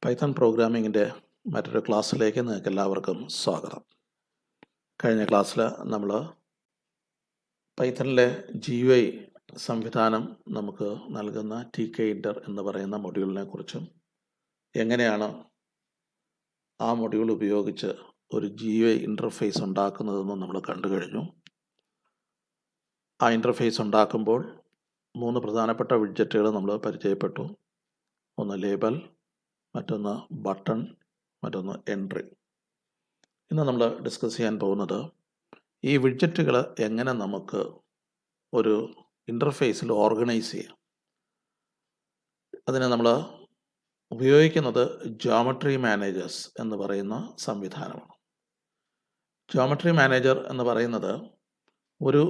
Python പ്രോഗ്രാമിങ്ങിൻ്റെ മറ്റൊരു ക്ലാസ്സിലേക്ക് നിങ്ങൾക്ക് എല്ലാവർക്കും സ്വാഗതം. കഴിഞ്ഞ ക്ലാസ്സിൽ നമ്മൾ പൈത്തണിലെ GUI സംവിധാനം നമുക്ക് നൽകുന്ന tkinter എന്ന് പറയുന്ന മൊഡ്യൂളിനെ കുറിച്ചും എങ്ങനെയാണ് ആ മൊഡ്യൂൾ ഉപയോഗിച്ച് ഒരു GUI ഇൻ്റർഫേസ് ഉണ്ടാക്കുന്നതെന്നും നമ്മൾ കണ്ടു കഴിഞ്ഞു. ആ ഇൻ്റർഫേസ് ഉണ്ടാക്കുമ്പോൾ 3 പ്രധാനപ്പെട്ട വിഡ്ജറ്റുകൾ നമ്മൾ പരിചയപ്പെട്ടു. ഒന്ന് ലേബൽ, മറ്റൊന്ന് ബട്ടൺ, മറ്റൊന്ന് എൻട്രി. ഇന്ന് നമ്മൾ ഡിസ്കസ് ചെയ്യാൻ പോകുന്നത് ഈ വിഡ്ജറ്റുകൾ എങ്ങനെ നമുക്ക് ഒരു ഇൻ്റർഫേസിൽ ഓർഗനൈസ് ചെയ്യാം. അതിന് നമ്മൾ ഉപയോഗിക്കുന്നത് ജോമെട്രി മാനേജേഴ്സ് എന്ന് പറയുന്ന സംവിധാനമാണ്. ജോമെട്രി മാനേജർ എന്ന് പറയുന്നത് ഒരു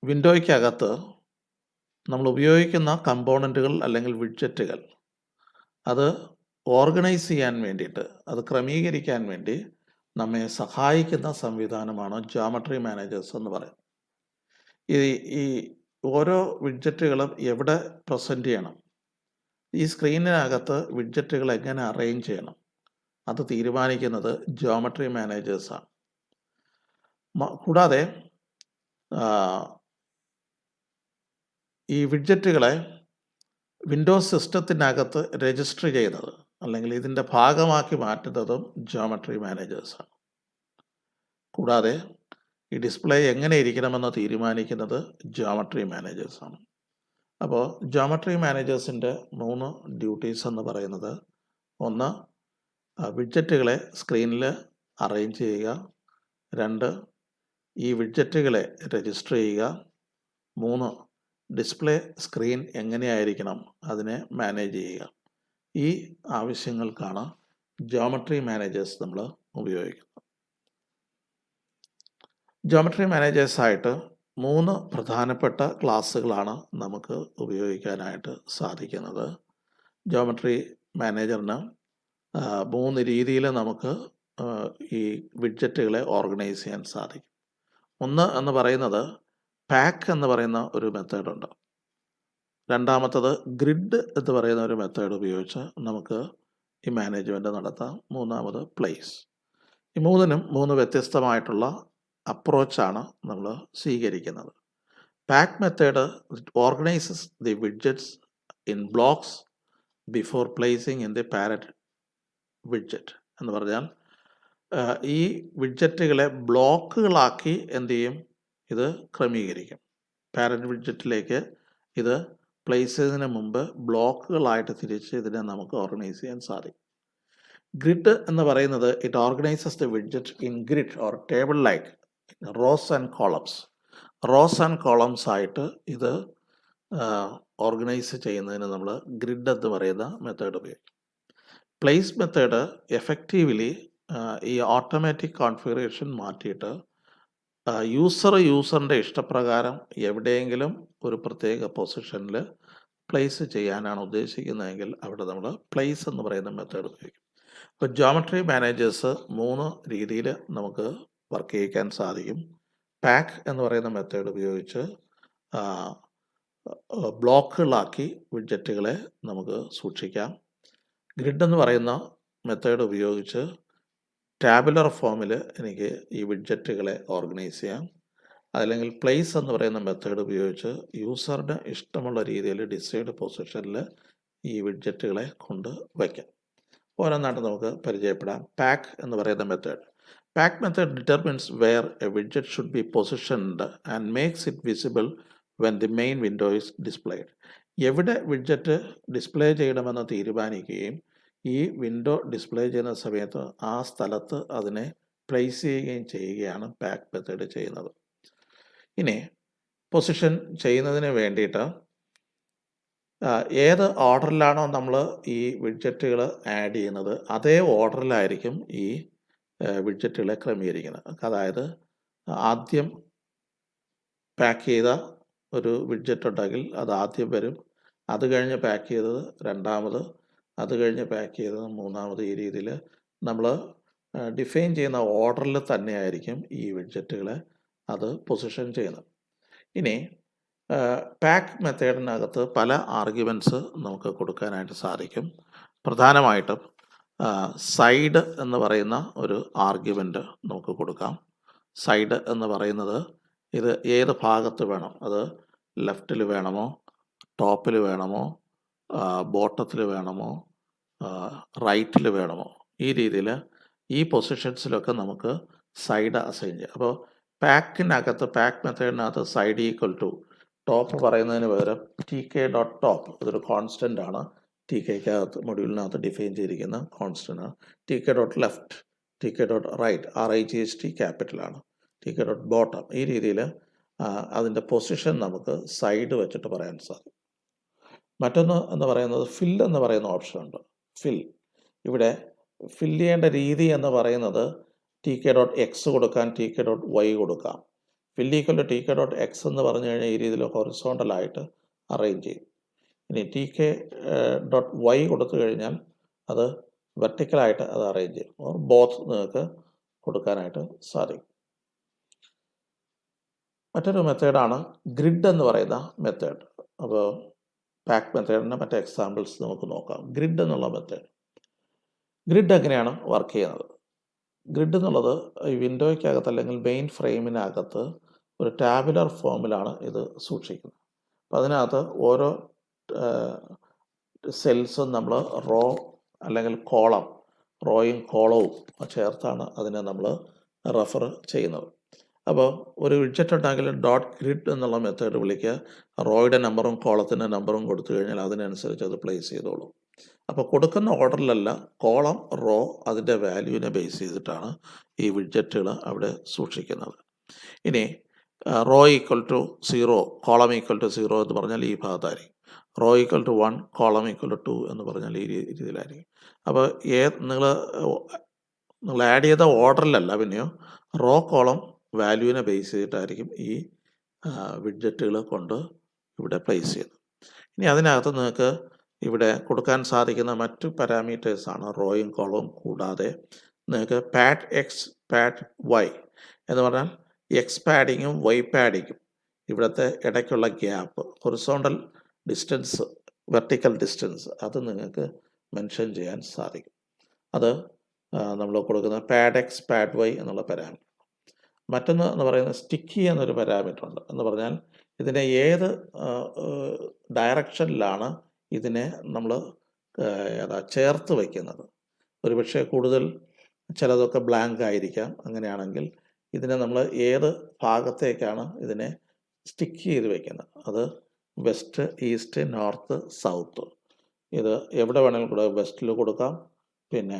വിൻഡോയ്ക്കകത്ത് നമ്മൾ ഉപയോഗിക്കുന്ന കമ്പോണൻറ്റുകൾ അല്ലെങ്കിൽ വിഡ്ജറ്റുകൾ അത് ഓർഗനൈസ് ചെയ്യാൻ വേണ്ടിയിട്ട്, അത് ക്രമീകരിക്കാൻ വേണ്ടി നമ്മെ സഹായിക്കുന്ന സംവിധാനമാണ് ജോമെട്രി മാനേജേഴ്സ് എന്ന് പറയുന്നത്. ഈ ഓരോ വിഡ്ജറ്റുകളും എവിടെ പ്രസൻറ്റ് ചെയ്യണം, ഈ സ്ക്രീനിനകത്ത് വിഡ്ജറ്റുകൾ എങ്ങനെ അറേഞ്ച് ചെയ്യണം, അത് തീരുമാനിക്കുന്നത് ജോമെട്രി മാനേജേഴ്സാണ്. കൂടാതെ ഈ വിഡ്ജറ്റുകളെ വിൻഡോസ് സിസ്റ്റത്തിനകത്ത് രജിസ്റ്റർ ചെയ്യുന്നത് അല്ലെങ്കിൽ ഇതിൻ്റെ ഭാഗമാക്കി മാറ്റുന്നതും ജോമെട്രി മാനേജേഴ്സാണ്. കൂടാതെ ഈ ഡിസ്പ്ലേ എങ്ങനെ ഇരിക്കണമെന്ന് തീരുമാനിക്കുന്നത് ജോമെട്രി മാനേജേഴ്സാണ്. അപ്പോൾ ജോമെട്രി മാനേജേഴ്സിൻ്റെ 3 ഡ്യൂട്ടീസ് എന്ന് പറയുന്നത്, ഒന്ന് വിഡ്ജറ്റുകളെ സ്ക്രീനിൽ അറേഞ്ച് ചെയ്യുക, 2 ഈ വിഡ്ജറ്റുകളെ രജിസ്റ്റർ ചെയ്യുക, 3 ഡിസ്പ്ലേ സ്ക്രീൻ എങ്ങനെയായിരിക്കണം അതിനെ മാനേജ് ചെയ്യുക. ഈ ആവശ്യങ്ങൾക്കാണ് ജോമെട്രി മാനേജേഴ്സ് നമ്മൾ ഉപയോഗിക്കുന്നത്. ജോമെട്രി മാനേജേഴ്സായിട്ട് 3 പ്രധാനപ്പെട്ട ക്ലാസ്സുകളാണ് നമുക്ക് ഉപയോഗിക്കാനായിട്ട് സാധിക്കുന്നത്. ജോമെട്രി മാനേജറിന് 3 രീതിയിൽ നമുക്ക് ഈ വിഡ്ജറ്റുകളെ ഓർഗനൈസ് ചെയ്യാൻ സാധിക്കും. ഒന്ന് എന്ന് പറയുന്നത് പാക്ക് എന്ന് പറയുന്ന ഒരു മെത്തേഡുണ്ട്. രണ്ടാമത്തത് ഗ്രിഡ് എന്ന് പറയുന്ന ഒരു മെത്തേഡ് ഉപയോഗിച്ച് നമുക്ക് ഈ മാനേജ്മെൻറ്റ് നടത്താം. മൂന്നാമത് പ്ലേസ്. ഈ 3നും 3 വ്യത്യസ്തമായിട്ടുള്ള അപ്രോച്ചാണ് നമ്മൾ സ്വീകരിക്കുന്നത്. Pack method organizes the widgets in blocks before placing in the parent widget എന്ന് പറഞ്ഞാൽ ഈ വിഡ്ജറ്റുകളെ ബ്ലോക്കുകളാക്കി എന്ത് ചെയ്യും, ഇത് ക്രമീകരിക്കും. പാരന്റ് വിഡ്ജറ്റിലേക്ക് ഇത് പ്ലേസ് ചെയ്തതിന് മുമ്പ് ബ്ലോക്കുകളായിട്ട് തിരിച്ച് ഇതിനെ നമുക്ക് ഓർഗനൈസ് ചെയ്യാൻ സാധിക്കും. ഗ്രിഡ് എന്ന് പറയുന്നത് it organises the widget in grid or table like rose and columns. Rose and columns ആയിട്ട് ഇത് ഓർഗനൈസ് ചെയ്യുന്നതിന് നമ്മൾ ഗ്രിഡ് എന്ന് പറയുന്ന മെത്തേഡ് ഉപയോഗിക്കും. പ്ലേസ് മെത്തേഡ് എഫക്റ്റീവ്ലി ഈ ഓട്ടോമാറ്റിക് കോൺഫിഗറേഷൻ മാറ്റിയിട്ട് യൂസറിൻ്റെ ഇഷ്ടപ്രകാരം എവിടെയെങ്കിലും ഒരു പ്രത്യേക പൊസിഷനിൽ പ്ലേസ് ചെയ്യാനാണ് ഉദ്ദേശിക്കുന്നതെങ്കിൽ അവിടെ നമ്മൾ പ്ലേസ് എന്ന് പറയുന്ന മെത്തേഡ് ഉപയോഗിക്കും. അപ്പോൾ ജോമെട്രി മാനേജേഴ്സ് 3 രീതിയിൽ നമുക്ക് വർക്ക് ചെയ്യിക്കാൻ സാധിക്കും. പാക്ക് എന്ന് പറയുന്ന മെത്തേഡ് ഉപയോഗിച്ച് ബ്ലോക്കുകളാക്കി വിഡ്ജറ്റുകളെ നമുക്ക് സൂക്ഷിക്കാം. ഗ്രിഡ് എന്ന് പറയുന്ന മെത്തേഡ് ഉപയോഗിച്ച് ടാബുലർ ഫോമിൽ എനിക്ക് ഈ വിഡ്ജറ്റുകളെ ഓർഗനൈസ് ചെയ്യാം. അല്ലെങ്കിൽ പ്ലേസ് എന്ന് പറയുന്ന മെത്തേഡ് ഉപയോഗിച്ച് യൂസറിന് ഇഷ്ടമുള്ള രീതിയിൽ ഡിസൈഡ് പൊസിഷനിൽ ഈ വിഡ്ജറ്റുകളെ കൊണ്ട് വയ്ക്കാം. ഓരോന്നായിട്ട് നമുക്ക് പരിചയപ്പെടാം. പാക്ക് എന്ന് പറയുന്ന method. Pack method determines where a widget should be positioned and makes it visible when the main window is displayed. എവിടെ വിഡ്ജറ്റ് ഡിസ്പ്ലേ ചെയ്യണമെന്ന് തീരുമാനിക്കുകയും ഈ വിൻഡോ ഡിസ്പ്ലേ ചെയ്യുന്ന സമയത്ത് ആ സ്ഥലത്ത് അതിനെ പ്ലേസ് ചെയ്യുകയാണ് പാക്ക് മെത്തേഡ് ചെയ്യുന്നത്. ഇനി പൊസിഷൻ ചെയ്യുന്നതിന് വേണ്ടിയിട്ട് ഏത് ഓർഡറിലാണോ നമ്മൾ ഈ വിഡ്ജറ്റുകൾ ആഡ് ചെയ്യുന്നത് അതേ ഓർഡറിലായിരിക്കും ഈ വിഡ്ജറ്റുകളെ ക്രമീകരിക്കുന്നത്. അതായത് ആദ്യം പാക്ക് ചെയ്ത ഒരു വിഡ്ജറ്റ് ഉണ്ടെങ്കിൽ അത് ആദ്യം വരും, അത് കഴിഞ്ഞ് പാക്ക് ചെയ്തത് രണ്ടാമത്, അത് കഴിഞ്ഞ് പാക്ക് ചെയ്തത് മൂന്നാമത്. ഈ രീതിയിൽ നമ്മൾ ഡിഫൈൻ ചെയ്യുന്ന ഓർഡറിൽ തന്നെയായിരിക്കും ഈ വിഡ്ജറ്റുകളെ അത് പൊസിഷൻ ചെയ്യുന്നത്. ഇനി പാക്ക് മെത്തേഡിനകത്ത് പല ആർഗ്യുമെൻറ്റ്സ് നമുക്ക് കൊടുക്കാനായിട്ട് സാധിക്കും. പ്രധാനമായിട്ടും സൈഡ് എന്ന് പറയുന്ന ഒരു ആർഗ്യുമെൻ്റ് നമുക്ക് കൊടുക്കാം. സൈഡ് എന്ന് പറയുന്നത് ഇത് ഏത് ഭാഗത്ത് വേണം, അത് ലെഫ്റ്റിൽ വേണമോ, ടോപ്പിൽ വേണമോ, ബോട്ടത്തിൽ വേണമോ, റൈറ്റിൽ വേണമോ, ഈ രീതിയിൽ ഈ പൊസിഷൻസിലൊക്കെ നമുക്ക് സൈഡ് അസൈൻ ചെയ്യാം. അപ്പോൾ പാക്ക് മെത്തേഡിനകത്ത് സൈഡ് ഈക്വൽ ടു ടോപ്പ് പറയുന്നതിന് പകരം tk.top ഇതൊരു കോൺസ്റ്റൻ്റ് ആണ്. tk മൊഡ്യൂളിനകത്ത് ഡിഫൈൻ ചെയ്തിരിക്കുന്ന കോൺസ്റ്റൻ്റ് ആണ്. tk.left, tk.right, RIGHT ക്യാപിറ്റലാണ്, tk.bottom, ഈ രീതിയിൽ അതിൻ്റെ പൊസിഷൻ നമുക്ക് സൈഡ് വെച്ചിട്ട് പറയാൻ സാധിക്കും. മറ്റൊന്ന് എന്ന് പറയുന്നത് ഫിൽ എന്ന് പറയുന്ന ഓപ്ഷൻ ഉണ്ട്. ഫിൽ, ഇവിടെ ഫിൽ ചെയ്യേണ്ട രീതി എന്ന് പറയുന്നത് tk.x കൊടുക്കാൻ tk.y കൊടുക്കാം. ഫിൽ ഈക്വൽ ടു tk.x എന്ന് പറഞ്ഞു കഴിഞ്ഞാൽ ഈ രീതിയിൽ ഹൊറിസോണ്ടലായിട്ട് അറേഞ്ച് ചെയ്യും. ഇനി tk.y കൊടുത്തു കഴിഞ്ഞാൽ അത് വെർട്ടിക്കലായിട്ട് അത് അറേഞ്ച് ചെയ്യും. ഓർ ബോത്ത് നിങ്ങൾക്ക് കൊടുക്കാനായിട്ട് സാധിക്കും. മറ്റൊരു മെത്തേഡാണ് ഗ്രിഡ് എന്ന് പറയുന്ന മെത്തേഡ്. അപ്പോൾ പാക്ക് മെത്തേഡിൻ്റെ മറ്റ് എക്സാമ്പിൾസ് നമുക്ക് നോക്കാം. ഗ്രിഡ് എന്നുള്ള മെത്തേഡ്, ഗ്രിഡ് എങ്ങനെയാണ് വർക്ക് ചെയ്യുന്നത്? ഗ്രിഡ് എന്നുള്ളത് ഈ വിൻഡോയ്ക്കകത്ത് അല്ലെങ്കിൽ മെയിൻ ഫ്രെയിമിനകത്ത് ഒരു ടാബുലർ ഫോമിലാണ് ഇത് സൂക്ഷിക്കുന്നത്. അപ്പോൾ അതിനകത്ത് ഓരോ സെൽസും നമ്മൾ റോ അല്ലെങ്കിൽ കോളം, റോയും കോളവും ചേർത്താണ് അതിനെ നമ്മൾ റെഫർ ചെയ്യുന്നത്. അപ്പോൾ ഒരു വിഡ്ജറ്റ് ഉണ്ടെങ്കിൽ ഡോട്ട് ഗ്രിഡ് എന്നുള്ള മെത്തേഡ് വിളിക്കുക. റോയുടെ നമ്പറും കോളത്തിൻ്റെ നമ്പറും കൊടുത്തു കഴിഞ്ഞാൽ അതിനനുസരിച്ച് അത് പ്ലേസ് ചെയ്തോളൂ. അപ്പോൾ കൊടുക്കുന്ന ഓർഡറിലല്ല, കോളം, റോ, അതിൻ്റെ വാല്യൂവിനെ ബേസ് ചെയ്തിട്ടാണ് ഈ വിഡ്ജറ്റുകൾ അവിടെ സൂക്ഷിക്കുന്നത്. ഇനി row equal to 0, column equal to 0 എന്ന് പറഞ്ഞാൽ ഈ ഭാഗത്തായിരിക്കും. Row equal to 1, column equal to 2 എന്ന് പറഞ്ഞാൽ ഈ രീതിയിലായിരിക്കും. അപ്പോൾ നിങ്ങൾ ആഡ് ചെയ്ത ഓർഡറിലല്ല, പിന്നെയോ റോ കോളം വാല്യൂവിനെ ബേസ് ചെയ്തിട്ടായിരിക്കും ഈ വിഡ്ജറ്റുകൾ കൊണ്ട് ഇവിടെ പ്ലേസ് ചെയ്യുന്നത്. ഇനി അതിനകത്ത് നിങ്ങൾക്ക് ഇവിടെ കൊടുക്കാൻ സാധിക്കുന്ന മറ്റു പാരാമീറ്റേഴ്സാണ് റോയും കോളവും കൂടാതെ നിങ്ങൾക്ക് പാഡ് എക്സ്, പാഡ് വൈ എന്ന് പറഞ്ഞാൽ എക്സ് പാഡിങ്ങും വൈ പാഡിങ്ങും ഇവിടുത്തെ ഇടയ്ക്കുള്ള gap, horizontal distance, vertical distance, അത് നിങ്ങൾക്ക് മെൻഷൻ ചെയ്യാൻ സാധിക്കും. അത് നമ്മൾ കൊടുക്കുന്ന പാഡ് എക്സ്, പാഡ് വൈ എന്നുള്ള പാരാമീറ്റർ. മറ്റൊന്ന് എന്ന് പറയുന്നത് സ്റ്റിക്കി എന്നൊരു പാരാമീറ്റർ ഉണ്ട്. എന്ന് പറഞ്ഞാൽ ഇതിനെ ഏത് ഡയറക്ഷനിലാണ് ഇതിനെ നമ്മൾ ചേർത്ത് വയ്ക്കുന്നത്. ഒരുപക്ഷെ കൂടുതൽ ചിലതൊക്കെ ബ്ലാങ്ക് ആയിരിക്കാം. അങ്ങനെയാണെങ്കിൽ ഇതിനെ നമ്മൾ ഏത് ഭാഗത്തേക്കാണ് ഇതിനെ സ്റ്റിക്ക് ചെയ്ത് വയ്ക്കുന്നത്, അത് വെസ്റ്റ്, ഈസ്റ്റ്, നോർത്ത്, സൗത്ത്, ഇത് എവിടെ വേണമെങ്കിലും കൊടുക്കാം. വെസ്റ്റിൽ കൊടുക്കാം, പിന്നെ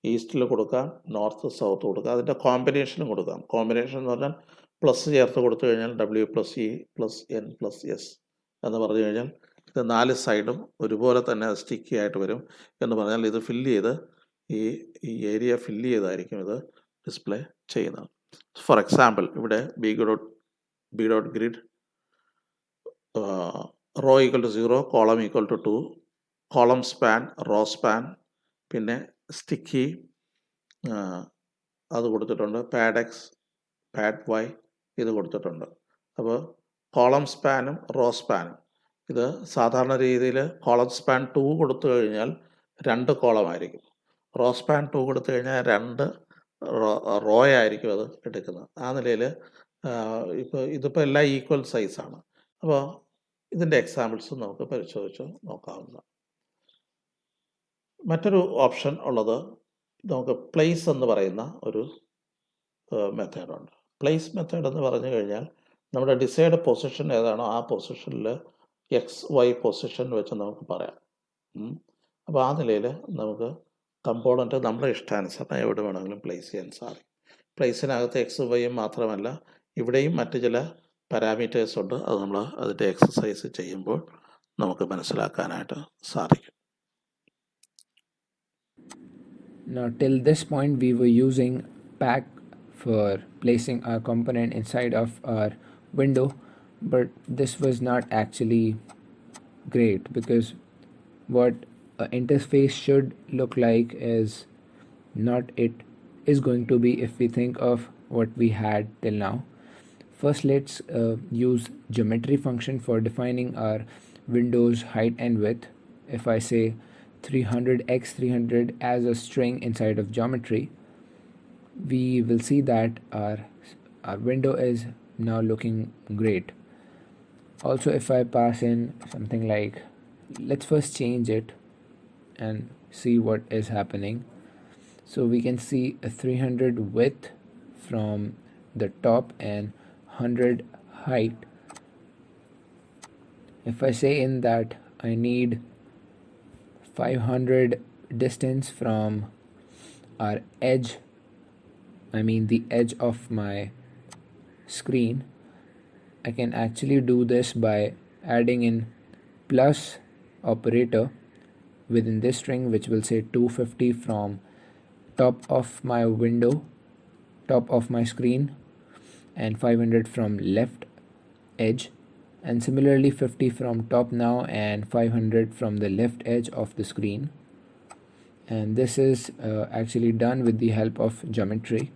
ഈസ്റ്റിൽ കൊടുക്കാം, നോർത്ത്, സൗത്ത് കൊടുക്കാം, അതിൻ്റെ കോമ്പിനേഷനും കൊടുക്കാം. കോമ്പിനേഷൻ എന്ന് പറഞ്ഞാൽ പ്ലസ് ചേർത്ത് കൊടുത്തു കഴിഞ്ഞാൽ W+E+N+S എന്ന് പറഞ്ഞു കഴിഞ്ഞാൽ ഇത് 4 സൈഡും ഒരുപോലെ തന്നെ സ്റ്റിക്കി ആയിട്ട് വരും. എന്ന് പറഞ്ഞാൽ ഇത് ഫില്ല് ചെയ്ത് ഈ ഏരിയ ഫില്ല് ചെയ്തായിരിക്കും ഇത് ഡിസ്പ്ലേ ചെയ്യുന്നത്. ഫോർ എക്സാമ്പിൾ ഇവിടെ B dot grid row equal to 0, column equal to 2, column span, row span, പിന്നെ സ്റ്റിക്കി അത് കൊടുത്തിട്ടുണ്ട്, പാഡ് എക്സ്, പാഡ് വൈ ഇത് കൊടുത്തിട്ടുണ്ട്. അപ്പോൾ കോളം സ്പാനും റോ സ്പാനും ഇത് സാധാരണ രീതിയിൽ കോളം സ്പാൻ 2 കൊടുത്തു കഴിഞ്ഞാൽ 2 കോളമായിരിക്കും. റോ സ്പാൻ 2 കൊടുത്തു കഴിഞ്ഞാൽ 2 റോ ആയിരിക്കും അത് എടുക്കുന്നത്. ആ നിലയിൽ ഇതിപ്പോൾ എല്ലാം ഈക്വൽ സൈസാണ്. അപ്പോൾ ഇതിൻ്റെ എക്സാമ്പിൾസ് നമുക്ക് പരിശോധിച്ച് നോക്കാവുന്നതാണ്. മറ്റൊരു ഓപ്ഷൻ ഉള്ളത് നമുക്ക് പ്ലേസ് എന്ന് പറയുന്ന ഒരു മെത്തേഡുണ്ട്. പ്ലേസ് മെത്തേഡ് എന്ന് പറഞ്ഞു കഴിഞ്ഞാൽ നമ്മുടെ ഡിസൈഡ് പൊസിഷൻ ഏതാണോ ആ പൊസിഷനിൽ XY പൊസിഷൻ വെച്ച് നമുക്ക് പറയാം. അപ്പോൾ ആ നിലയിൽ നമുക്ക് കമ്പോണൻറ്റ് നമ്മുടെ ഇഷ്ടാനുസരണം എവിടെ വേണമെങ്കിലും പ്ലേസ് ചെയ്യാൻ സാധിക്കും. പ്ലേസിനകത്ത് XYയും മാത്രമല്ല, ഇവിടെയും മറ്റ് ചില പാരാമീറ്റേഴ്സ് ഉണ്ട്. അത് നമ്മൾ അതിൻ്റെ എക്സസൈസ് ചെയ്യുമ്പോൾ നമുക്ക് മനസ്സിലാക്കാനായിട്ട് സാധിക്കും. Now till this point we were using pack for placing our component inside of our window, but this was not actually great, because what an interface should look like is not it is going to be if we think of what we had till now. First, let's use geometry function for defining our window's height and width. If I say 300x300 as a string inside of geometry, we will see that our window is now looking great. Also, if I pass in something like, let's first change it and see what is happening. So we can see a 300 width from the top and 100 height. If I say in that I need 500 distance from our edge, I mean the edge of my screen, I can actually do this by adding in plus operator within this string, which will say 250 from top of my window, top of my screen, and 500 from left edge, and similarly 50 from top now and 500 from the left edge of the screen. And this is actually done with the help of geometry.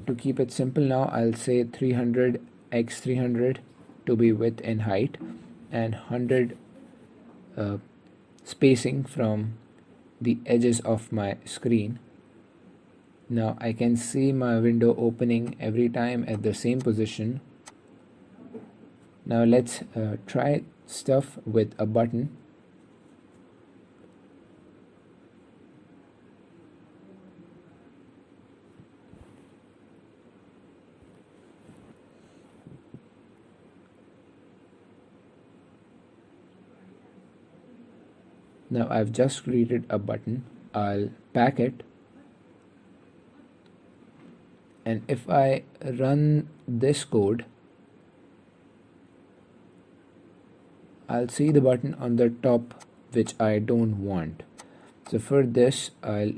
To keep it simple now, I'll say 300x300 to be width and height, and 100 spacing from the edges of my screen. Now I can see my window opening every time at the same position. Now let's try stuff with a button. Now I've just created a button. I'll pack it, and if I run this code, I'll see the button on the top, which I don't want. So for this I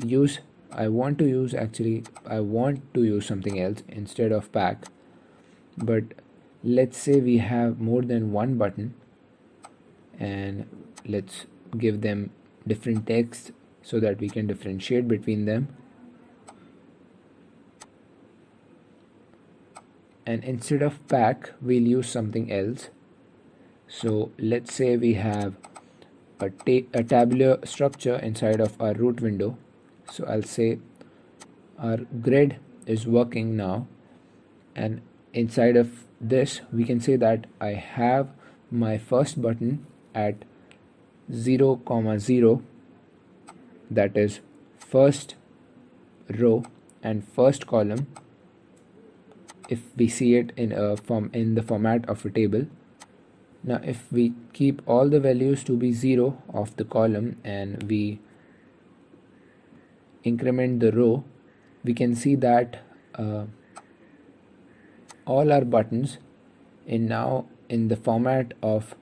want to use something else instead of pack. But let's say we have more than one button, and let's give them different text so that we can differentiate between them. And instead of pack, we'll use something else. So let's say we have a tabular structure inside of our root window. So I'll say our grid is working now, and inside of this we can say that I have my first button at 0, 0, that is first row and first column, if we see it in the format of a table. Now if we keep all the values to be 0 of the column and we increment the row, we can see that all our buttons now in the format of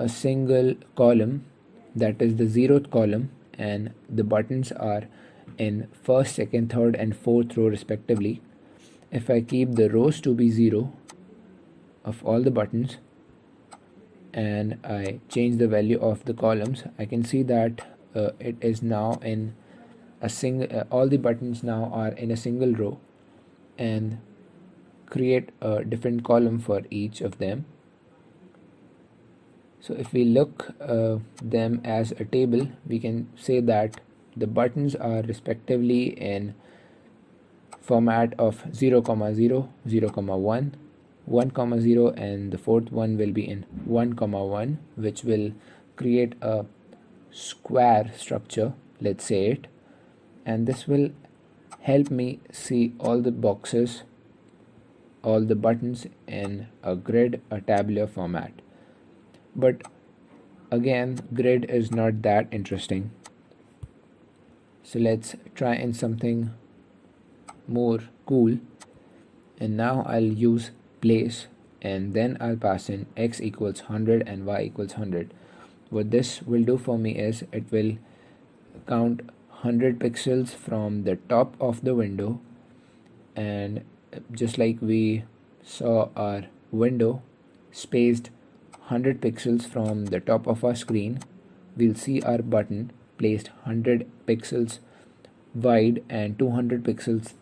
a single column, that is the 0th column, and the buttons are in first, second, third and fourth row respectively. If I keep the rows to be 0 of all the buttons and I change the value of the columns, I can see that it is now in a single all the buttons now are in a single row, and create a different column for each of them. So if we look them as a table, we can say that the buttons are respectively in format of 0, 0, 0, 1, 1, 0, and the fourth one will be in 1, 1, which will create a square structure, let's say it, and this will help me see all the boxes, all the buttons in a grid, a tabular format. But again, grid is not that interesting. So let's try in something more cool, and now I'll use place, and then I'll pass in x equals 100 and y equals 100. What this will do for me is it will count 100 pixels from the top of the window, and just like we saw our window spaced 100 pixels from the top of our screen, we'll see our button placed 100 pixels wide and 200 pixels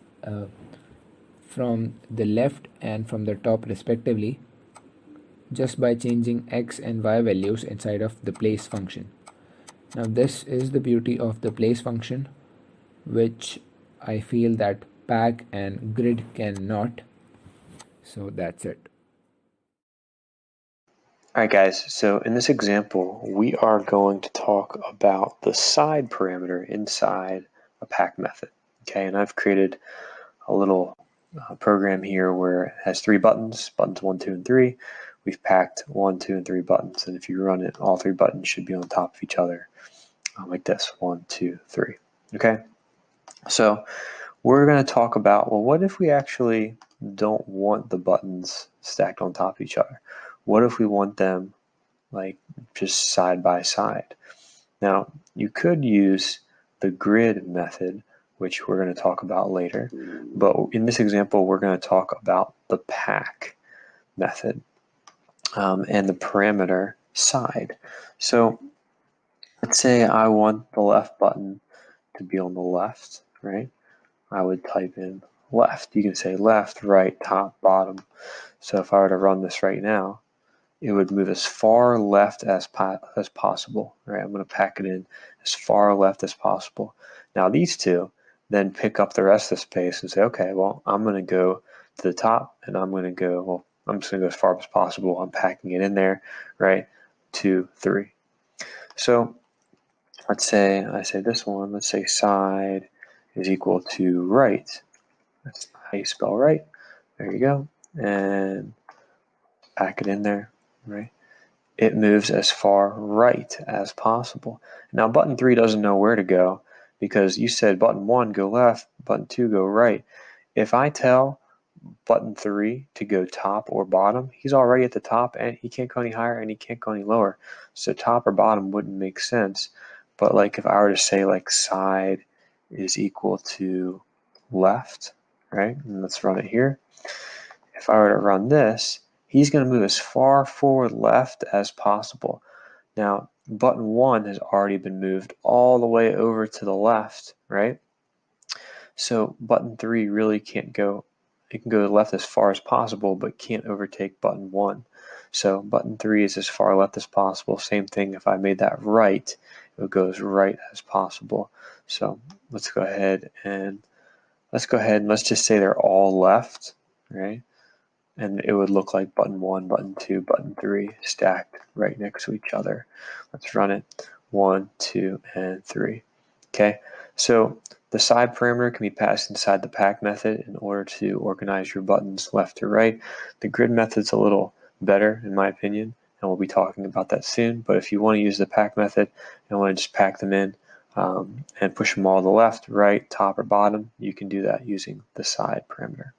from the left and from the top respectively just by changing x and y values inside of the place function. Now this is the beauty of the place function, which I feel that pack and grid cannot. So that's it. Alright guys, so in this example, we are going to talk about the side parameter inside a pack method. Okay, and I've created a little program here where it has 3 buttons, buttons 1, 2, and 3. We've packed 1, 2, and 3 buttons, and if you run it, all 3 buttons should be on top of each other, like this, 1, 2, 3. Okay, so we're going to talk about, well, what if we actually don't want the buttons stacked on top of each other? What if we want them like just side by side? Now, you could use the grid method, which we're going to talk about later, but in this example, we're going to talk about the pack method and the parameter side. So let's say I want the left button to be on the left, right? I would type in left. You can say left, right, top, bottom. So if I were to run this right now, it would move as far left as possible. Right? I'm going to pack it in as far left as possible. Now these two then pick up the rest of the space and say, okay, well, I'm going to go to the top, and I'm going to go, well, I'm just going to go as far as possible. I'm packing it in there, right? 2, 3. So let's say I say this one. Let's say side is equal to right. That's how you spell right. There you go. And pack it in there, right? It moves as far right as possible. Now button 3 doesn't know where to go because you said button 1 go left, button 2 go right. If I tell button 3 to go top or bottom, he's already at the top and he can't go any higher and he can't go any lower. So top or bottom wouldn't make sense. But like if I were to say like side is equal to left, right? And let's run it here. If I were to run this, he's going to move as far forward left as possible. Now, button 1 has already been moved all the way over to the left, right? So button 3 really can't go, it can go left as far as possible, but can't overtake button 1. So button 3 is as far left as possible. Same thing, if I made that right, it would go as right as possible. So let's go ahead and let's just say they're all left, right? And it would look like button 1, button 2, button 3 stacked right next to each other. Let's run it. 1, 2, and 3. Okay, so the side parameter can be passed inside the pack method in order to organize your buttons left to right. The grid method's a little better in my opinion, and we'll be talking about that soon. But if you want to use the pack method and want to just pack them in and push them all to the left, right, top, or bottom, you can do that using the side parameter.